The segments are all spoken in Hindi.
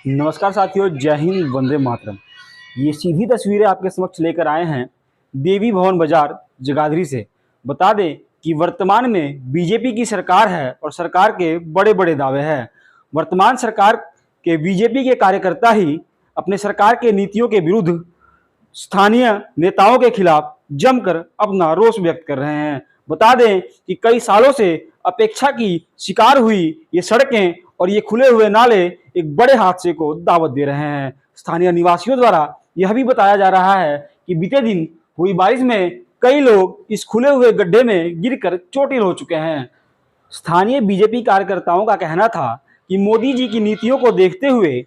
नमस्कार साथियों, जय हिंद, वंदे मातरम। ये सीधी तस्वीरें आपके समक्ष लेकर आए हैं देवी भवन बाजार जगाधरी से। बता दें कि वर्तमान में बीजेपी की सरकार है और सरकार के बड़े बड़े दावे हैं। वर्तमान सरकार के बीजेपी के कार्यकर्ता ही अपने सरकार के नीतियों के विरुद्ध स्थानीय नेताओं के खिलाफ जमकर अपना रोष व्यक्त कर रहे हैं। बता दें कि कई सालों से अपेक्षा की शिकार हुई ये सड़कें और ये खुले हुए नाले एक बड़े हादसे को दावत दे रहे हैं। स्थानीय निवासियों द्वारा यह भी बताया जा रहा है कि बीते दिन हुई बारिश में कई लोग इस खुले हुए गड्ढे में गिरकर चोटिल हो चुके हैं। स्थानीय बीजेपी कार्यकर्ताओं का कहना था कि मोदी जी की नीतियों को देखते हुए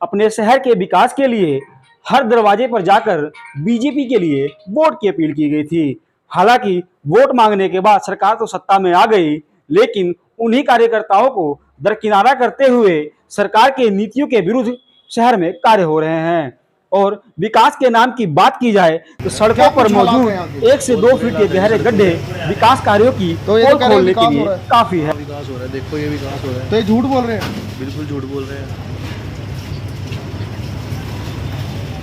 अपने शहर के विकास के लिए हर दरवाजे पर जाकर बीजेपी के लिए वोट की अपील की गई थी। हालांकि वोट मांगने के बाद सरकार तो सत्ता में आ गई, लेकिन उन्हीं कार्यकर्ताओं को दरकिनारा करते हुए सरकार के नीतियों के विरुद्ध शहर में कार्य हो रहे हैं। और विकास के नाम की बात की जाए तो सड़कों पर मौजूद 1 से 2 फीट के गहरे गड्ढे विकास कार्यों की पोल खोलने के लिए काफी है। विकास हो रहा है, देखो ये विकास हो रहा है। तो ये झूठ बोल रहे हैं? बिल्कुल झूठ बोल रहे हैं।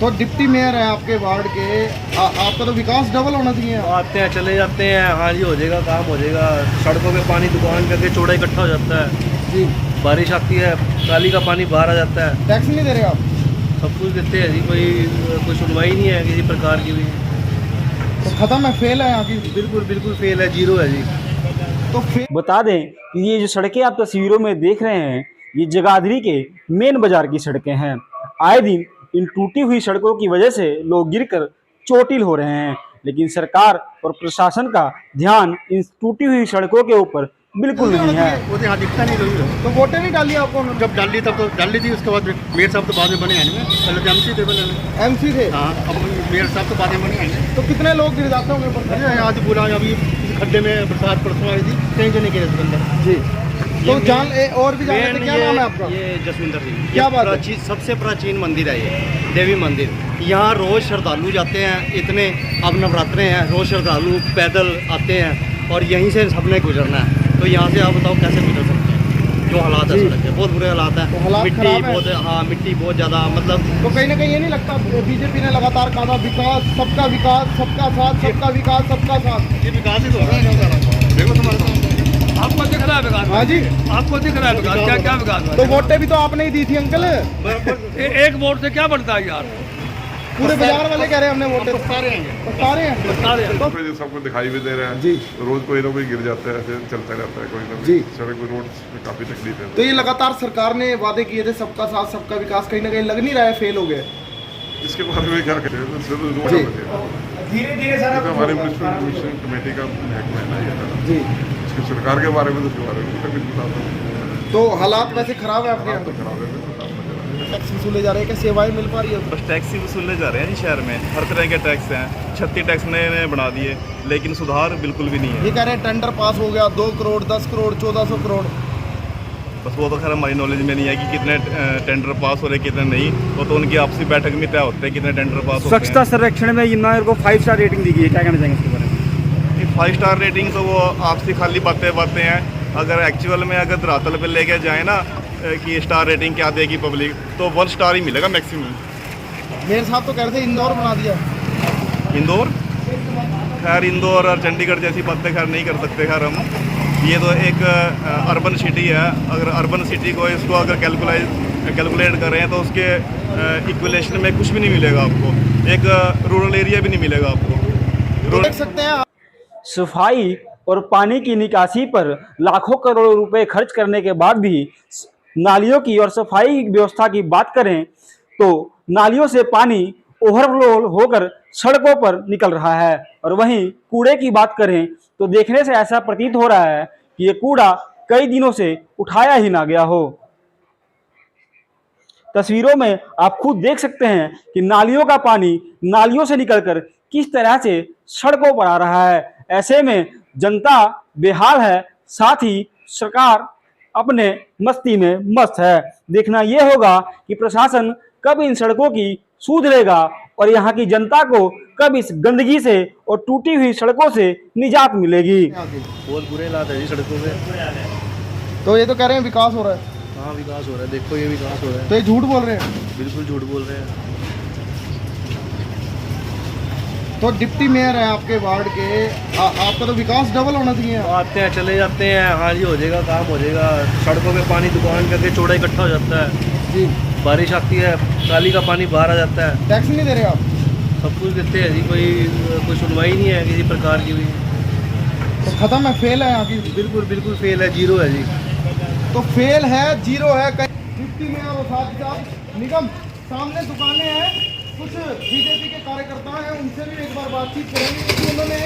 तो डिप्टी मेयर है आपके वार्ड के, आपका तो विकास डबल होना चाहिए। आते हैं चले जाते हैं, हाँ जी हो जाएगा, काम हो जाएगा। सड़कों पे पानी दुकान करके चौड़ा इकट्ठा हो जाता है जी। बारिश आती है, ट्राली का पानी बाहर आ जाता है। टैक्स नहीं दे रहे आप? सब कुछ देते हैं जी, कोई सुनवाई नहीं है किसी प्रकार की भी। तो खत्म है, फेल है यहाँ की। बिल्कुल बिल्कुल फेल है, जीरो है जी। तो फेल। बता दें कि ये जो सड़कें आप तस्वीरों में देख रहे हैं, ये जगाधरी के मेन बाजार की सड़कें हैं। आए दिन इन टूटी हुई सड़कों की वजह से लोग गिरकर चोटिल हो रहे हैं, लेकिन सरकार और प्रशासन का ध्यान इन टूटी हुई सड़कों के ऊपर बिल्कुल नहीं है। वो तो यहाँ दिखता नहीं कभी। तो वोटें नहीं डाली आपको? जब डाल दी तब तो डाल दी थी, उसके बाद मेयर साहब तो बाद में बने हैं नहीं, पहले तो एमसी थे बने। एमसी थे? हाँ, अब मेयर साहब तो बाद में बने हैं। तो कितने लोग गिर जाते होंगे? अरे यहाँ तो पूरा अभी खड्डे में बरसात परसों आई थी, कहीं जने गिरे उसके अंदर जी। तो और भी जाने थे। क्या नाम है आपका? ये जसविंदर सिंह। क्या बात है? सबसे प्राचीन मंदिर है ये देवी मंदिर। यहाँ रोज़ श्रद्धालु जाते हैं, इतने अब नवरात्रे हैं, रोज़ श्रद्धालु पैदल आते हैं और यहीं से सबने गुजरना है। तो यहाँ से आप बताओ कैसे गुजर सकते हैं? जो हालात है सड़क के, बहुत बुरे हालात हैं। तो हालात मिट्टी खराब है। बहुत, हाँ मिट्टी बहुत ज़्यादा, मतलब तो कहीं ना कहीं ये नहीं लगता बीजेपी ने लगातार कहा था विकास, सबका साथ, सबका विकास, सबका साथ? ये विकास ही तो हो रहा है। देखो तुम्हारे सामने आपको दिख रहा है विकास? हाँ जी। आपको दिख रहा है विकास? क्या क्या विकास तो वोटें भी तो आपने ही दी थी अंकल। एक वोट से क्या बनता है यार? पूरे बाजार वाले कह रहे हैं हमने वोटें। सारे हैं सारे हैं। सारे जो सबको दिखाई भी दे रहा है जी। रोज कोई ना कोई गिर जाता है, ऐसे चलता रहता है कोई ना जी। कोई। सड़क रोड में काफी तकलीफ है। तो ये लगातार सरकार ने वादे किए थे सबका साथ सबका विकास, कहीं ना कहीं लग नहीं रहा है फेल हो गए? इसके बारे में क्या करें? जी। धीरे धीरे तो हमारे म्युनिसिपल कमेटी का महकमा है ना ये। जी। इसकी सरकार के बारे में तो इसके बारे में कुछ बताता हूँ। तो हालात वैसे खराब है आपके हालात तो यहाँ? खराब है, तो साफ नजर आ रहा है। टैक्स वसूले जा रहे हैं, क्या सेवाएं मिल पा रही है? बस टैक्स ही वसूले जा रहे हैं जी शहर में। हर तरह के टैक्स हैं, 36 टैक्स नए बना दिए, लेकिन सुधार बिल्कुल भी नहीं है। ये कह रहे हैं टेंडर पास हो गया 2 करोड़, 10 करोड़, 1400 करोड़। बस वो तो खैर हमारी नॉलेज में नहीं है कि कितने टेंडर पास हो रहे कितने नहीं। वो तो उनकी आपसी बैठक में तय होते हैं कितने टेंडर पास होते हैं। स्वच्छता सर्वेक्षण में यमुना को 5 स्टार रेटिंग दी गई है, क्या कहना चाहेंगे इसके बारे में? 5 स्टार रेटिंग तो वो आपसी खाली बातें हैं। अगर एक्चुअल में अगर धरातल पे लेके जाए ना कि स्टार रेटिंग क्या देगी पब्लिक, तो 1 स्टार ही मिलेगा मैक्सिमम। मेयर साहब तो कह रहे थे इंदौर बना दिया। इंदौर खैर, इंदौर और चंडीगढ़ जैसी बातें खैर नहीं कर सकते खैर हम। ये तो एक अर्बन सिटी है। अगर अर्बन सिटी को इसको अगर कैलकुलेट करें तो उसके इक्विलेशन में कुछ भी नहीं मिलेगा आपको। एक रूरल एरिया भी नहीं मिलेगा आपको। देख सकते हैं सफाई और पानी की निकासी पर लाखों करोड़ों रुपए खर्च करने के बाद भी नालियों की और सफाई व्यवस्था की बात करें तो नालियों से पानी ओवरफ्लो होकर सड़कों पर निकल रहा है। और वहीं कूड़े की बात करें तो देखने से ऐसा प्रतीत हो रहा है कि ये कूड़ा कई दिनों से उठाया ही ना गया हो। तस्वीरों में आप खुद देख सकते हैं कि नालियों का पानी नालियों से निकलकर किस तरह से सड़कों पर आ रहा है। ऐसे में जनता बेहाल है, साथ ही सरकार अपने मस्ती में मस्त है। देखना यह होगा कि प्रशासन कब इन सड़कों की सूध लेगा और यहाँ की जनता को कब इस गंदगी से और टूटी हुई सड़कों से निजात मिलेगी। बहुत बुरे हालात है जी सड़कों पे। तो ये तो कह रहे हैं विकास हो रहा है। हाँ विकास हो रहा है, देखो ये विकास हो रहा है। तो ये झूठ बोल रहे हैं। बिल्कुल झूठ बोल रहे हैं। तो डिप्टी मेयर है आपके वार्ड के, आपका तो विकास डबल होना चाहिए। आते हैं चले जाते हैं, हाँ जी हो जाएगा काम हो जाएगा। सड़कों पे पानी दुकान करके चौड़ा इकट्ठा हो जाता है। जी, बारिश आती है, ट्राली का पानी बाहर आ जाता है। टैक्स नहीं दे रहे आप? सब कुछ देते हैं जी, कोई सुनवाई नहीं है किसी प्रकार की भी। तो खत्म है, फेल है यहाँ की। बिल्कुल बिल्कुल फेल है, जीरो है जी। तो फेल है, जीरो है। डिप्टी मेयर और साथ ही साथ निगम सामने दुकानें हैं, कुछ बीजेपी के कार्यकर्ता हैं, उनसे भी एक बार बातचीत करेंगे क्योंकि उन्होंने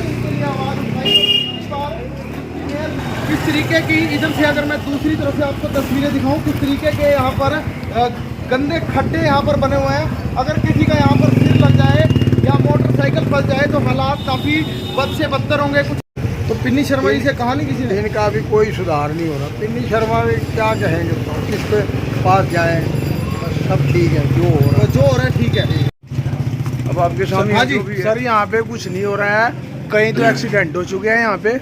इनके लिए आवाज़ उठाई। इस बार डिप्टी मेयर किस तरीके की, इधर से अगर मैं दूसरी तरफ से आपको तस्वीरें दिखाऊं, किस तरीके के यहाँ पर गंदे खड्डे यहाँ पर बने हुए हैं। अगर किसी का यहाँ पर सिर लग जाए या मोटरसाइकिल फंस जाए तो हालात काफ़ी बद से बदतर होंगे। कुछ तो पिन्नी शर्मा जी से कहा नहीं किसी ने? इनका भी कोई सुधार नहीं हो रहा। पिन्नी शर्मा भी क्या कहेंगे, तो किसके पास जाए, बस सब ठीक है, जो हो रहा तो जो हो रहा है ठीक है। अब आपके सामने हाँ जी, जो भी है। सर यहाँ पे कुछ नहीं हो रहा है, कहीं तो एक्सीडेंट हो चुके हैं यहाँ पे,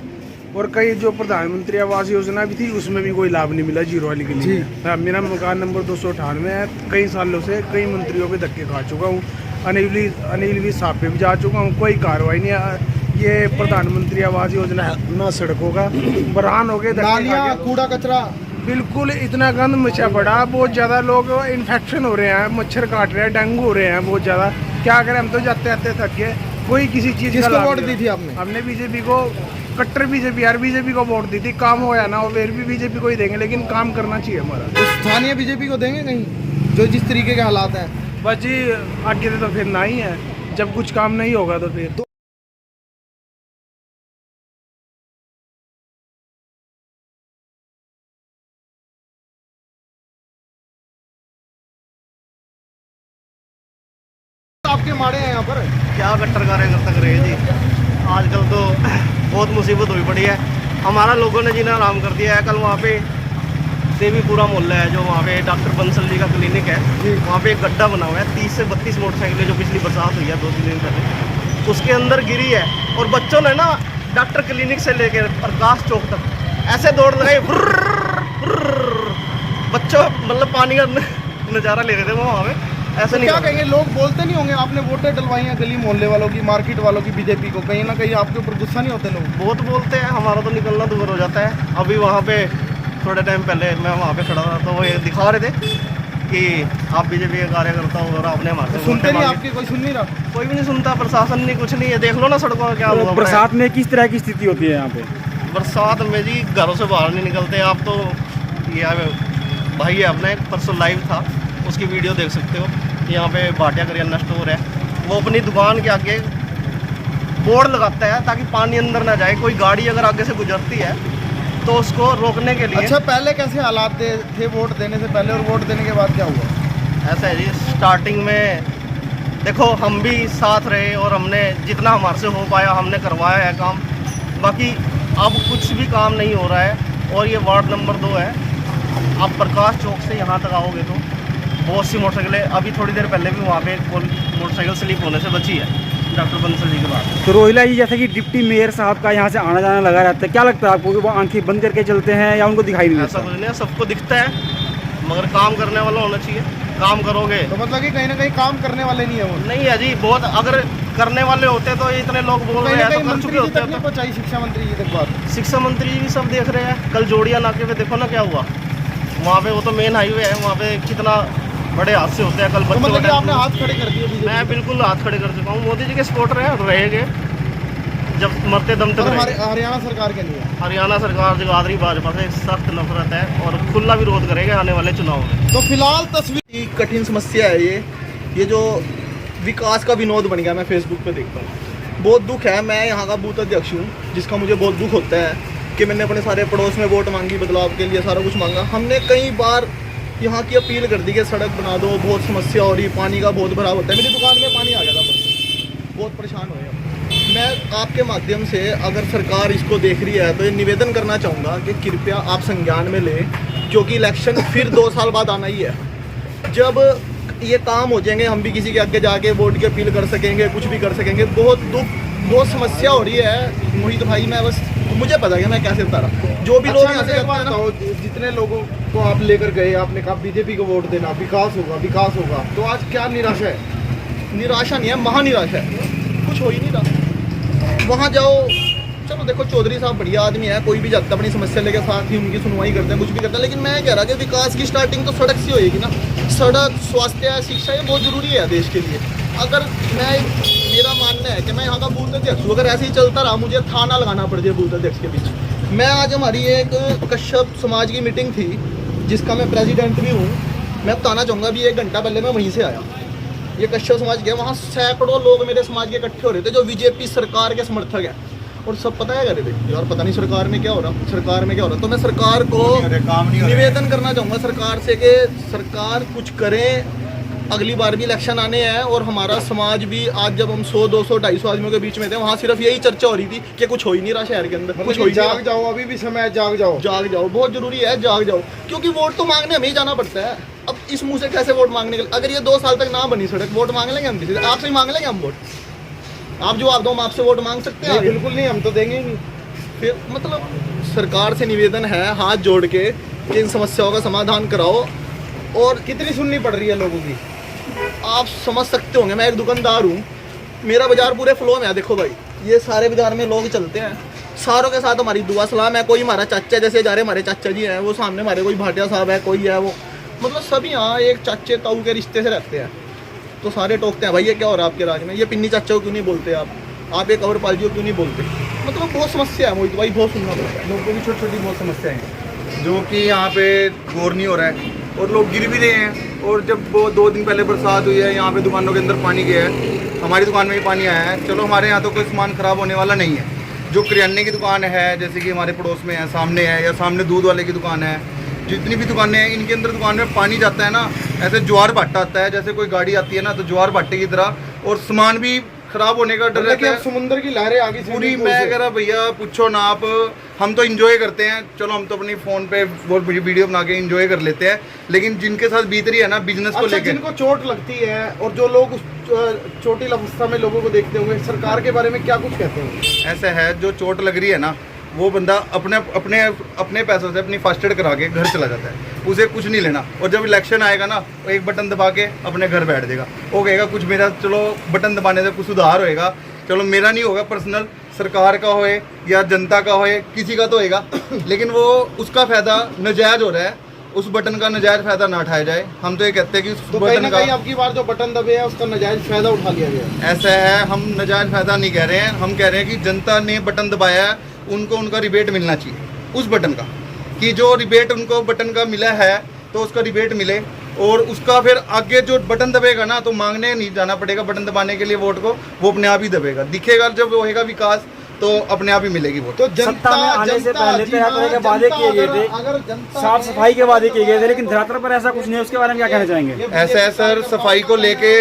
और कई जो प्रधानमंत्री आवास योजना भी थी उसमें भी कोई लाभ नहीं मिला जीरो वाली के लिए। हाँ, मेरा मकान नंबर 298 है। कई सालों से कई मंत्रियों के धक्के खा चुका हूँ, अनिल भी साहब पे भी जा चुका हूँ, कोई कार्रवाई नहीं है। ये प्रधानमंत्री आवास योजना है ना, सड़कों का बरहान हो गए, नालियाँ, कूड़ा कचरा, बिल्कुल इतना गंद मचा पड़ा। बहुत ज़्यादा लोग इन्फेक्शन हो रहे हैं, मच्छर काट रहे हैं, डेंगू हो रहे हैं बहुत ज़्यादा। क्या करें, हम तो जाते जाते थक गए। कोई किसी चीज़ किसको का वोट दी थी आपने? हमने बीजेपी को, कट्टर बीजेपी यार, बीजेपी को वोट दी थी। काम होया ना, और फिर भी बीजेपी को ही देंगे, लेकिन काम करना चाहिए हमारा। तो स्थानीय बीजेपी को देंगे कहीं, जो जिस तरीके के हालात हैं? बस जी आगे से तो फिर ना ही है, जब कुछ काम नहीं होगा तो फिर आपके माड़े हैं यहाँ पर? क्या कट्टर कार्यकर्ता करेंगे जी, आजकल तो बहुत मुसीबत हुई पड़ी है। हमारा लोगों ने जीना आराम कर दिया है। कल वहाँ पे देवीपुरा मोहल्ला है, जो वहाँ पे डॉक्टर बंसल जी का क्लिनिक है, वहाँ पे एक गड्ढा बना हुआ है। 30 से 32 मोटरसाइकिलें जो पिछली बरसात हुई है 2-3 दिन पहले, उसके अंदर गिरी है। और बच्चों ने ना डॉक्टर क्लिनिक से लेकर प्रकाश चौक तक ऐसे दौड़ लगाई, बच्चों मतलब पानी का नज़ारा ले रहे थे वो वहाँ पे। ऐसा नहीं क्या कहेंगे, लोग बोलते नहीं होंगे आपने वोटें डलवाई हैं गली मोहल्ले वालों की, मार्केट वालों की, बीजेपी को, कहीं ना कहीं आपके ऊपर गुस्सा नहीं होते लोग? बहुत बोलते हैं, हमारा तो निकलना दूर हो जाता है। अभी वहाँ पे थोड़े टाइम पहले मैं वहाँ पे खड़ा था तो वो ये दिखा रहे थे कि आप बीजेपी के कार्यकर्ता हो और आपने हमारे से सुनते वोटें नहीं, मांगी। आपकी कोई सुन नहीं रहा? कोई भी नहीं सुनता, प्रशासन नहीं, कुछ नहीं है। देख लो ना सड़कों में क्या हुआ पड़ा है। बरसात में किस तरह की स्थिति होती है यहाँ पे? बरसात में जी घरों से बाहर नहीं निकलते आप। तो ये भाई है अपना, एक परसों लाइव था, उसकी वीडियो देख सकते हो। यहाँ पे भाटिया करियाना स्टोर है, वो अपनी दुकान के आगे बोर्ड लगाता है ताकि पानी अंदर ना जाए। कोई गाड़ी अगर आगे से गुजरती है तो उसको रोकने के लिए। अच्छा, पहले कैसे हालात थे वोट देने से पहले और वोट देने के बाद क्या हुआ? ऐसा है जी, स्टार्टिंग में देखो हम भी साथ रहे और हमने जितना हमारे से हो पाया हमने करवाया है काम। बाकी अब कुछ भी काम नहीं हो रहा है। और ये वार्ड नंबर 2 है, आप प्रकाश चौक से यहाँ तक आओगे तो बहुत सी मोटरसाइकिलें, अभी थोड़ी देर पहले भी वहाँ पे मोटरसाइकिल स्लिप होने से बची है डॉक्टर बंसल जी के बाद। तो रोहिला जी, जैसे कि डिप्टी मेयर साहब का यहाँ से आना जाना लगा रहता है, क्या लगता है आपको कि वो आंखें बंद करके चलते हैं या उनको दिखाई नहीं ऐसा देता? कुछ नहीं है, सबको दिखता है, मगर काम करने वाला होना चाहिए। काम करोगे तो मतलब कि कहीं ना कहीं काम करने वाले नहीं है वो? नहीं है जी, बहुत अगर करने वाले होते तो इतने लोग बोल रहे कहीं ना हैं तो कहीं कर मंत्री चुके जी होते तक नहीं हैं। पहुंचाई शिक्षा मंत्री जी तक बात? शिक्षा मंत्री जी भी सब देख रहे हैं। कल जोड़िया नाके पे देखो ना क्या हुआ वहाँ पे, वो तो मेन हाईवे है, वहाँ पे कितना बड़े हादसे होते हैं। कल तो बच्चों मतलब कि का आपने हाथ खड़े कर दिए बीजेपी? मैं बिल्कुल हाथ खड़े कर चुका हूँ। मोदी जी के सपोर्टर हैं, रहेंगे जब मरते दम तक रहेंगे। हरियाणा सरकार के लिए? हरियाणा सरकार जगाधरी भाजपा से सख्त नफरत है और खुला विरोध करेंगे आने वाले चुनाव में। तो फिलहाल तस्वीर कठिन समस्या है ये जो विकास का विनोद बन गया। मैं फेसबुक पे देखता हूँ, बहुत दुख है। मैं यहाँ का बूथ अध्यक्ष हूँ, जिसका मुझे बहुत दुख होता है कि मैंने अपने सारे पड़ोस में वोट मांगी, बदलाव के लिए सारा कुछ मांगा। हमने कई बार यहाँ की अपील कर दी कि सड़क बना दो, बहुत समस्या हो रही, पानी का बहुत भराव होता है। मेरी दुकान में पानी आ गया था, बहुत परेशान हुए हम। मैं आपके माध्यम से, अगर सरकार इसको देख रही है तो ये निवेदन करना चाहूँगा कि कृपया आप संज्ञान में लें, क्योंकि इलेक्शन फिर 2 साल बाद आना ही है। जब ये काम हो जाएंगे हम भी किसी के आगे जाके वोट की अपील कर सकेंगे, कुछ भी कर सकेंगे। बहुत दुख, बहुत समस्या हो रही है मोहित भाई। मैं बस मुझे पता है कि मैं कैसे उतारा। जो भी लोग यहाँ से एक बात बताओ, जितने लोगों को आप लेकर गए, आपने कहा बीजेपी को वोट देना, विकास होगा विकास होगा, तो आज क्या निराशा है? निराशा नहीं है, महानिराशा है, कुछ हो ही नहीं रहा। वहाँ जाओ, चलो देखो चौधरी साहब बढ़िया आदमी है, कोई भी जाता है अपनी समस्या लेके साथ ही उनकी सुनवाई करते हैं, कुछ भी करते हैं, लेकिन मैं कह रहा कि विकास की स्टार्टिंग तो सड़क से होएगी ना। सड़क, स्वास्थ्य, शिक्षा, ये बहुत ज़रूरी है देश के लिए। अगर मेरा मानना है कि मैं यहाँ का बूथ अध्यक्ष हूँ, अगर ऐसे ही चलता रहा, मुझे थाना लगाना पड़ जाए बूथ अध्यक्ष के बीच। मैं आज हमारी एक कश्यप समाज की मीटिंग थी जिसका मैं प्रेसिडेंट भी हूँ, मैं बताना चाहूँगा अभी 1 घंटा पहले मैं वहीं से आया। ये कश्यप समाज गया, वहाँ सैकड़ों लोग मेरे समाज के इकट्ठे हो रहे थे जो बीजेपी सरकार के समर्थक हैं, और सब पता है करे थे यार पता नहीं सरकार में क्या हो रहा, सरकार में क्या हो रहा। तो मैं सरकार को निवेदन करना चाहूँगा सरकार से कि सरकार कुछ करें। अगली बार भी इलेक्शन आने हैं और हमारा समाज भी, आज जब हम 100, 200, 250 आदमियों के बीच में थे, वहाँ सिर्फ यही चर्चा हो रही थी कि कुछ हो ही नहीं रहा शहर के अंदर, कुछ हो ही नहीं रहा। जाग जाओ, अभी भी समय है, जाग जाओ, जाग जाओ, बहुत जरूरी है, जाग जाओ, क्योंकि वोट तो मांगने हमें ही जाना पड़ता है। अब इस मुंह से कैसे वोट मांगने के लिए, अगर ये 2 साल तक ना बनी सड़क, वोट मांग लेंगे हम किसी से? आपसे ही मांग लेंगे हम वोट? आप जो आप दो, हम आपसे वोट मांग सकते हैं? बिल्कुल नहीं, हम तो देंगे ही नहीं। फिर मतलब सरकार से निवेदन है हाथ जोड़ के कि इन समस्याओं का समाधान कराओ। और कितनी सुननी पड़ रही है लोगों की? आप समझ सकते होंगे, मैं एक दुकानदार हूँ, मेरा बाजार पूरे फ्लो में है। देखो भाई, ये सारे बाजार में लोग चलते हैं, सारों के साथ हमारी दुआ सलाम है। कोई हमारा चाचा, जैसे जा रहे हमारे चाचा जी हैं, वो सामने हमारे कोई भाटिया साहब है, कोई है, वो मतलब सभी यहाँ एक चाचे ताऊ के रिश्ते से रहते हैं। तो सारे टोकते हैं भाई ये क्या हो रहा है आपके राज में, ये पिन्नी चाचा को क्यों नहीं बोलते आप एक अवरपाल जी को क्यों नहीं बोलते? मतलब बहुत समस्या है मोहित भाई, बहुत सुनना पड़ता है। लोगों की छोटी छोटी बहुत समस्याएं हैं जो कि यहाँ पे गौर नहीं हो रहा है, और लोग गिर भी रहे हैं। और जब वो 2 दिन पहले बरसात हुई है, यहाँ पे दुकानों के अंदर पानी गया है, हमारी दुकान में भी पानी आया है। चलो हमारे यहाँ तो कोई सामान ख़राब होने वाला नहीं है। जो करियाने की दुकान है, जैसे कि हमारे पड़ोस में है, सामने है, या सामने दूध वाले की दुकान है, जितनी भी दुकानें हैं, इनके अंदर दुकान में पानी जाता है ना, ऐसे ज्वार भाटा आता है, जैसे कोई गाड़ी आती है ना, तो ज्वार भाटे की तरह, और सामान भी खराब होने का डर रहता है। समुद्र की लहरें आगे पूरी, मैं कह रहा भैया पूछो ना आप, हम तो इंजॉय करते हैं, चलो हम तो अपनी फ़ोन पे वो वीडियो बना के इंजॉय कर लेते हैं, लेकिन जिनके साथ बीत रही है ना बिजनेस को लेकर, जिनको चोट लगती है और जो लोग उस चोटी अवस्था में लोगों को देखते होंगे, सरकार के बारे में क्या कुछ कहते हैं? ऐसा है, जो चोट लग रही है ना, वो बंदा अपने अपने अपने पैसों से अपनी फर्स्ट एड करा के घर चला जाता है, उसे कुछ नहीं लेना। और जब इलेक्शन आएगा ना, वो एक बटन दबा के अपने घर बैठ जाएगा, वो कहेगा कुछ मेरा, चलो बटन दबाने से कुछ सुधार होएगा, चलो मेरा नहीं होगा पर्सनल, सरकार का होए या जनता का होए, किसी का तो होएगा, लेकिन वो उसका फ़ायदा नाजायज़ हो रहा है, उस बटन का नाजायज़ फ़ायदा ना उठाया जाए। हम तो ये कहते हैं कि उस बटन का, आपकी बार जो बटन दबे है उसका नाजायज़ फ़ायदा उठा लिया गया। ऐसा है, हम नाजायज़ फ़ायदा नहीं कह रहे हैं, हम कह रहे हैं कि जनता ने बटन दबाया है, उनको उनका रिबेट मिलना चाहिए उस बटन का, कि जो रिबेट उनको बटन का मिला है तो उसका रिबेट मिले, और उसका फिर आगे जो बटन दबेगा ना, तो मांगने नहीं जाना पड़ेगा बटन दबाने के लिए वोट को, वो अपने आप ही दबेगा। दिखेगा जब होएगा विकास, तो अपने आप ही मिलेगी वोट। तो सत्ता में आने से पहले तरह तरह के वादे किए गए थे, साफ सफाई के वादे किए गए थे, लेकिन धरातल पर ऐसा कुछ नहीं है। उसके बारे में क्या कहना चाहेंगे? ऐसा है सर, सफाई को लेके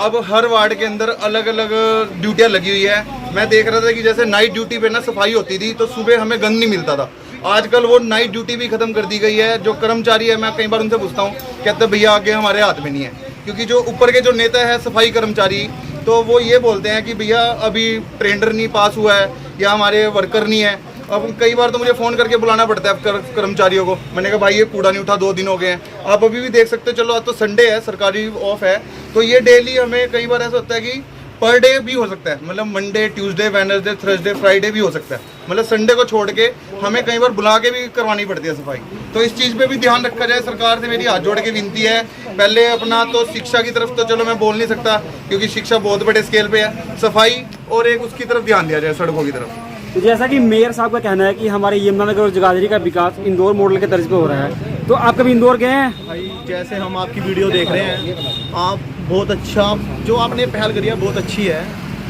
अब हर वार्ड के अंदर अलग अलग ड्यूटियाँ लगी हुई है। मैं देख रहा था कि जैसे नाइट ड्यूटी पे ना सफाई होती थी, तो सुबह हमें गंद नहीं मिलता था, आजकल वो नाइट ड्यूटी भी खत्म कर दी गई है। जो कर्मचारी है, मैं कई बार उनसे पूछता हूँ, कहते भैया आगे हमारे हाथ में नहीं है, क्योंकि जो ऊपर के जो नेता है सफाई कर्मचारी, तो वो ये बोलते हैं कि भैया अभी टेंडर नहीं पास हुआ है या हमारे वर्कर नहीं है। अब कई बार तो मुझे फ़ोन करके बुलाना पड़ता है कर्मचारियों को। मैंने कहा भाई ये कूड़ा नहीं उठा, 2 दिन हो गए हैं, आप अभी भी देख सकते हो। चलो आज तो संडे है, सरकारी ऑफ है, तो ये डेली हमें कई बार ऐसा होता है कि पर डे भी हो सकता है, मतलब Monday, Tuesday, Wednesday, Thursday, Friday भी हो सकता है, मतलब संडे को छोड़ के हमें कई बार बुला के भी करवानी पड़ती है सफाई। तो इस चीज़ पे भी ध्यान रखा जाए। सरकार से मेरी हाथ जोड़ के विनती है, पहले अपना तो शिक्षा की तरफ तो चलो मैं बोल नहीं सकता, क्योंकि शिक्षा बहुत बड़े स्केल पे है, सफाई और एक उसकी तरफ ध्यान दिया जाए, सड़कों की तरफ। तो जैसा कि मेयर साहब का कहना है कि हमारे यमुनानगर और जगाधरी का विकास इंदौर मॉडल के तर्ज पे हो रहा है, तो आप कभी इंदौर गए हैं? भाई जैसे हम आपकी वीडियो देख रहे हैं, आप बहुत अच्छा, जो आपने पहल करी है बहुत अच्छी है,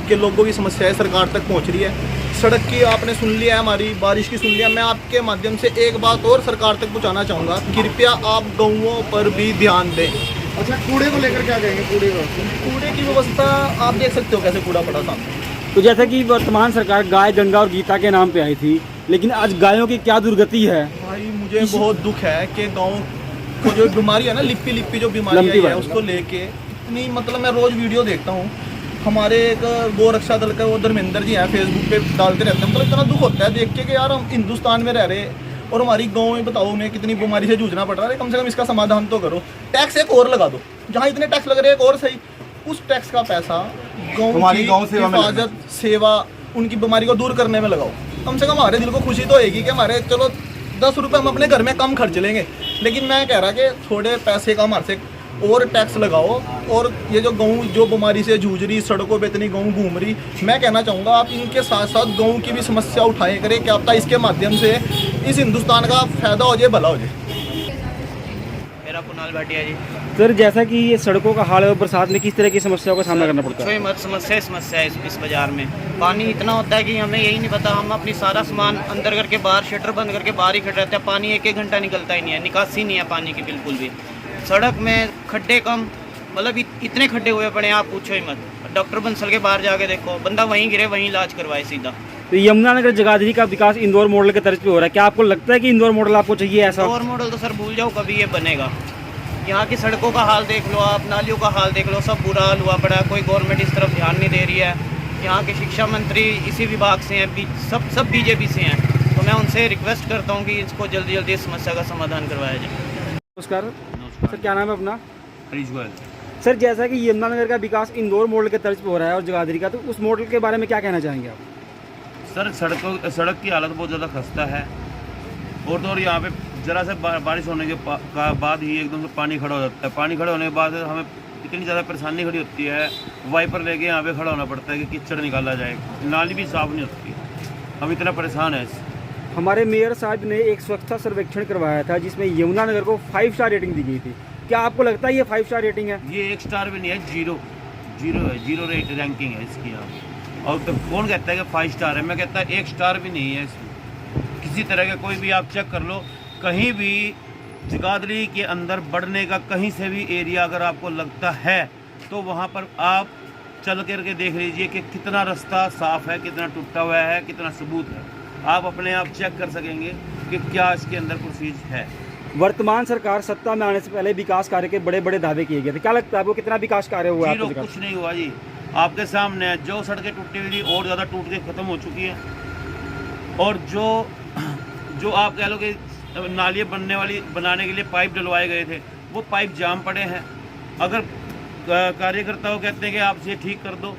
कि लोगों की समस्याएं सरकार तक पहुंच रही है। सड़क की आपने सुन लिया है, हमारी बारिश की सुन लिया। मैं आपके माध्यम से एक बात और सरकार तक पहुंचाना चाहूँगा, कृपया आप गाँवों पर भी ध्यान दें। अच्छा, कूड़े को लेकर क्या कहेंगे? कूड़े की व्यवस्था आप देख सकते हो कैसे कूड़ा पड़ा था। तो जैसा कि वर्तमान सरकार गाय, गंगा और गीता के नाम पे आई थी, लेकिन आज गायों की क्या दुर्गति है? भाई मुझे बहुत दुख है कि गाँव को जो बीमारी है ना, लिप्पी जो बीमारी है, उसको लेके इतनी, मतलब मैं रोज़ वीडियो देखता हूँ, हमारे एक गौ रक्षा दल का वो धर्मेंद्र जी हैं, फेसबुक पे डालते रहते हैं। मतलब इतना दुख होता है देख के कि यार हम हिंदुस्तान में रह रहे और हमारी गाँव में बताओ उन्हें कितनी बीमारी से जूझना पड़ रहा है। कम से कम इसका समाधान तो करो, टैक्स एक और लगा दो, जहाँ इतने टैक्स लग रहे हैं एक और सही, उस टैक्स का पैसा गाँव की हिफाजत सेवा उनकी बीमारी को दूर करने में लगाओ। कम से कम हमारे दिल को खुशी तो होगी कि हमारे चलो 10 रुपये हम अपने घर में कम खर्च लेंगे। लेकिन मैं कह रहा कि थोड़े पैसे का हमारे से और टैक्स लगाओ। और ये जो गाँव जो बीमारी से जूझ रही, सड़कों पे इतनी गाँव घूम रही, मैं कहना चाहूँगा आप इनके साथ साथ गाँव की भी समस्या उठाएं करें, क्या पता इसके माध्यम से इस हिंदुस्तान का फायदा हो जाए, भला हो जाए। मेरा कुणाल भाटिया जी। सर, जैसा कि ये सड़कों का हाल है, बरसात में किस तरह की समस्याओं का सामना करना पड़ता है? मत समस्या है इस बाज़ार में। पानी इतना होता है कि हमें यही नहीं पता, हम अपनी सारा सामान अंदर करके बाहर शटर बंद करके बाहर ही खड़े रहते हैं। पानी 1-1 घंटा निकलता ही नहीं है, निकासी नहीं है पानी की बिल्कुल भी। सड़क में खड्डे कम, मतलब इतने खड्डे हुए पड़े हैं आप पूछो ही मत। डॉक्टर बंसल के बाहर जाके देखो, बंदा वहीं गिरे वहीं इलाज करवाए सीधा। तो यमुनानगर जगाधरी का विकास इंदौर मॉडल के तर्ज पे हो रहा है, क्या आपको लगता है कि इंदौर मॉडल आपको चाहिए ऐसा? इंदौर मॉडल तो सर भूल जाओ कभी ये बनेगा। यहाँ की सड़कों का हाल देख लो आप, नालियों का हाल देख लो, सब बुरा हाल हुआ पड़ा है। कोई गवर्नमेंट इस तरफ ध्यान नहीं दे रही है। यहाँ के शिक्षा मंत्री इसी विभाग से हैं, सब बीजेपी से हैं। तो मैं उनसे रिक्वेस्ट करता हूँ कि इसको जल्दी जल्दी इस समस्या का समाधान करवाया जाए। नमस्कार सर, क्या नाम है अपना? हरीश गोयल। सर, जैसा कि यमुनानगर का विकास इंदौर मॉडल के तर्ज पे हो रहा है और जगाधरी का, तो उस मॉडल के बारे में क्या कहना चाहेंगे आप? सर, सड़क की हालत बहुत ज़्यादा खस्ता है। और तो और यहाँ पे ज़रा से बारिश होने के बाद ही एकदम से पानी खड़ा हो जाता है। पानी खड़े होने के बाद हमें इतनी ज़्यादा परेशानी खड़ी होती है, वाइपर लेके यहाँ पे खड़ा होना पड़ता है कि कीचड़ निकाला जाए, नाली भी साफ़ नहीं होती। हम इतना परेशान हैं। हमारे मेयर साहब ने एक स्वच्छता सर्वेक्षण करवाया था जिसमें यमुनानगर को 5 स्टार रेटिंग दी गई थी। क्या आपको लगता है ये 5 स्टार रेटिंग है? ये 1 स्टार भी नहीं है, जीरो रेट रैंकिंग है इसकी यहाँ। और तो कौन कहता है कि 5 स्टार है? मैं कहता है 1 स्टार भी नहीं है इसमें। किसी तरह का कोई भी आप चेक कर लो, कहीं भी जगाधरी के अंदर बढ़ने का कहीं से भी एरिया अगर आपको लगता है तो वहाँ पर आप चल करके देख लीजिए कि कितना रास्ता साफ़ है, कितना टूटा हुआ है, कितना सबूत है। आप अपने आप चेक कर सकेंगे कि क्या इसके अंदर प्रोसीज है। वर्तमान सरकार सत्ता में आने से पहले विकास कार्य के बड़े बड़े दावे किए गए थे, क्या लगता है आपको कितना विकास कार्य हुआ है? कुछ नहीं हुआ जी, आपके सामने है। जो सड़कें टूटी हुई थी और ज़्यादा टूट के ख़त्म हो चुकी है। और जो आप कह लो कि नालियाँ बनाने के लिए पाइप डलवाए गए थे, वो पाइप जाम पड़े हैं। अगर कार्यकर्ताओं कहते हैं कि आप ये ठीक कर दो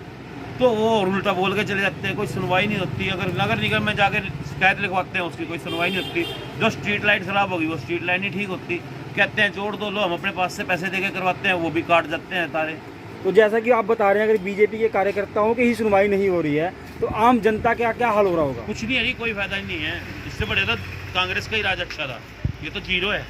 तो वो उल्टा बोल के चले जाते हैं, कोई सुनवाई नहीं होती। अगर नगर निगम में जाकर शिकायत लिखवाते हैं उसकी कोई सुनवाई नहीं होती। जो स्ट्रीट लाइट ख़राब होगी वो स्ट्रीट लाइट नहीं ठीक होती, कहते हैं जोड़ दो, लो हम अपने पास से पैसे दे के करवाते हैं, वो भी काट जाते हैं तारे। तो जैसा कि आप बता रहे हैं अगर बीजेपी के कार्यकर्ताओं की ही सुनवाई नहीं हो रही है तो आम जनता का क्या हाल हो रहा होगा? कुछ नहीं है जी, कोई फायदा नहीं है। इससे बड़े तो कांग्रेस का ही राज अच्छा था, ये तो जीरो है।